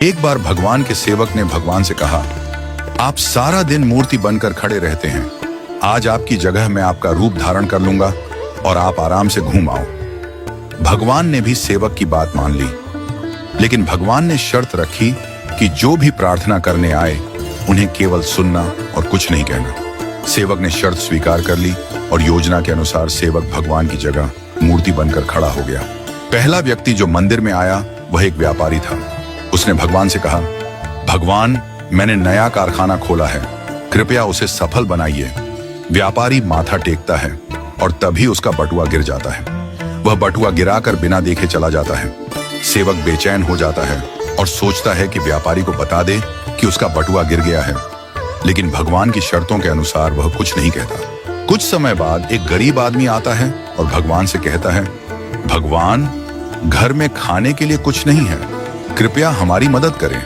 एक बार भगवान के सेवक ने भगवान से कहा, आप सारा दिन मूर्ति बनकर खड़े रहते हैं, आज आपकी जगह मैं आपका रूप धारण कर लूंगा और आप आराम से घूम आओ। भगवान ने भी सेवक की बात मान ली, लेकिन भगवान ने शर्त रखी कि जो भी प्रार्थना करने आए उन्हें केवल सुनना और कुछ नहीं कहना। सेवक ने शर्त स्वीकार कर ली और योजना के अनुसार सेवक भगवान की जगह मूर्ति बनकर खड़ा हो गया। पहला व्यक्ति जो मंदिर में आया वह एक व्यापारी था। उसने भगवान से कहा, भगवान, मैंने नया कारखाना खोला है, कृपया उसे सफल बनाइए। व्यापारी माथा टेकता है और तभी उसका बटुआ गिर जाता है। वह बटुआ गिराकर बिना देखे चला जाता है। सेवक बेचैन हो जाता है और सोचता है कि व्यापारी को बता दे कि उसका बटुआ गिर गया है, लेकिन भगवान की शर्तों के अनुसार वह कुछ नहीं कहता। कुछ समय बाद एक गरीब आदमी आता है और भगवान से कहता है, भगवान, घर में खाने के लिए कुछ नहीं है, कृपया हमारी मदद करें।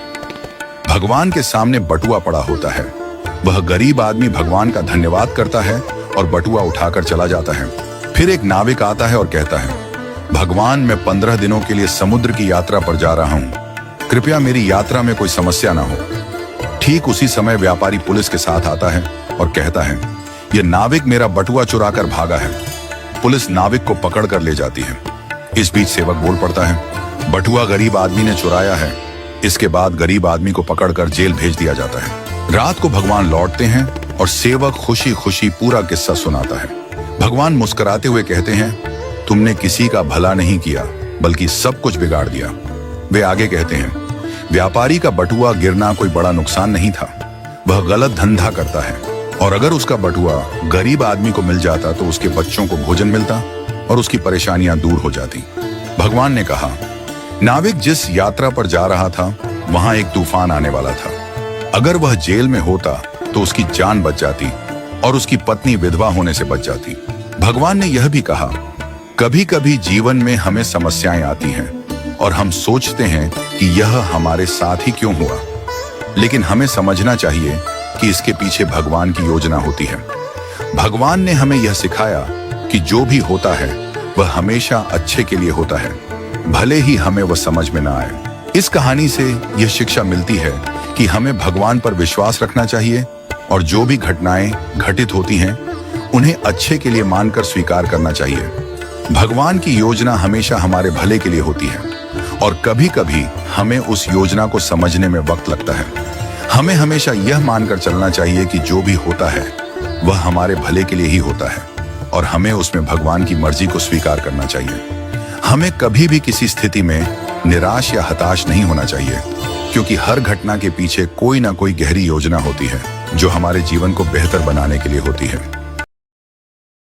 भगवान के सामने बटुआ पड़ा होता है। वह गरीब आदमी भगवान का धन्यवाद करता है और बटुआ उठाकर चला जाता है। फिर एक नाविक आता है और कहता है, भगवान, मैं 15 दिनों के लिए समुद्र की यात्रा पर जा रहा हूं, कृपया मेरी यात्रा में कोई समस्या ना हो। ठीक उसी समय व्यापारी पुलिस के साथ आता है और कहता है, यह नाविक मेरा बटुआ चुराकर भागा है। पुलिस नाविक को पकड़ कर ले जाती है। इस बीच सेवक बोल पड़ता है, बटुआ गरीब आदमी ने चुराया है। इसके बाद गरीब आदमी को पकड़कर जेल भेज दिया जाता है। रात को भगवान लौटते हैं और सेवक खुशी खुशी पूरा किस्सा सुनाता है। भगवान मुस्कुराते हुए कहते हैं, तुमने किसी का भला नहीं किया बल्कि सब कुछ बिगाड़ दिया। वे आगे कहते हैं, व्यापारी का बटुआ गिरना कोई बड़ा नुकसान नहीं था, वह गलत धंधा करता है, और अगर उसका बटुआ गरीब आदमी को मिल जाता तो उसके बच्चों को भोजन मिलता और उसकी परेशानियां दूर हो जाती। भगवान ने कहा, नाविक जिस यात्रा पर जा रहा था वहां एक तूफान आने वाला था। अगर वह जेल में होता तो उसकी जान बच जाती और उसकी पत्नी विधवा होने से बच जाती। भगवान ने यह भी कहा, कभी कभी जीवन में हमें समस्याएं आती हैं और हम सोचते हैं कि यह हमारे साथ ही क्यों हुआ, लेकिन हमें समझना चाहिए कि इसके पीछे भगवान की योजना होती है। भगवान ने हमें यह सिखाया कि जो भी होता है वह हमेशा अच्छे के लिए होता है, भले ही हमें वह समझ में ना आए। इस कहानी से यह शिक्षा मिलती है कि हमें भगवान पर विश्वास रखना चाहिए और जो भी घटनाएं घटित होती हैं उन्हें अच्छे के लिए मानकर स्वीकार करना चाहिए। भगवान की योजना हमेशा हमारे भले के लिए होती है और कभी कभी हमें उस योजना को समझने में वक्त लगता है। हमें हमेशा यह मानकर चलना चाहिए कि जो भी होता है वह हमारे भले के लिए ही होता है और हमें उसमें भगवान की मर्जी को स्वीकार करना चाहिए। हमें कभी भी किसी स्थिति में निराश या हताश नहीं होना चाहिए, क्योंकि हर घटना के पीछे कोई ना कोई गहरी योजना होती है जो हमारे जीवन को बेहतर बनाने के लिए होती है।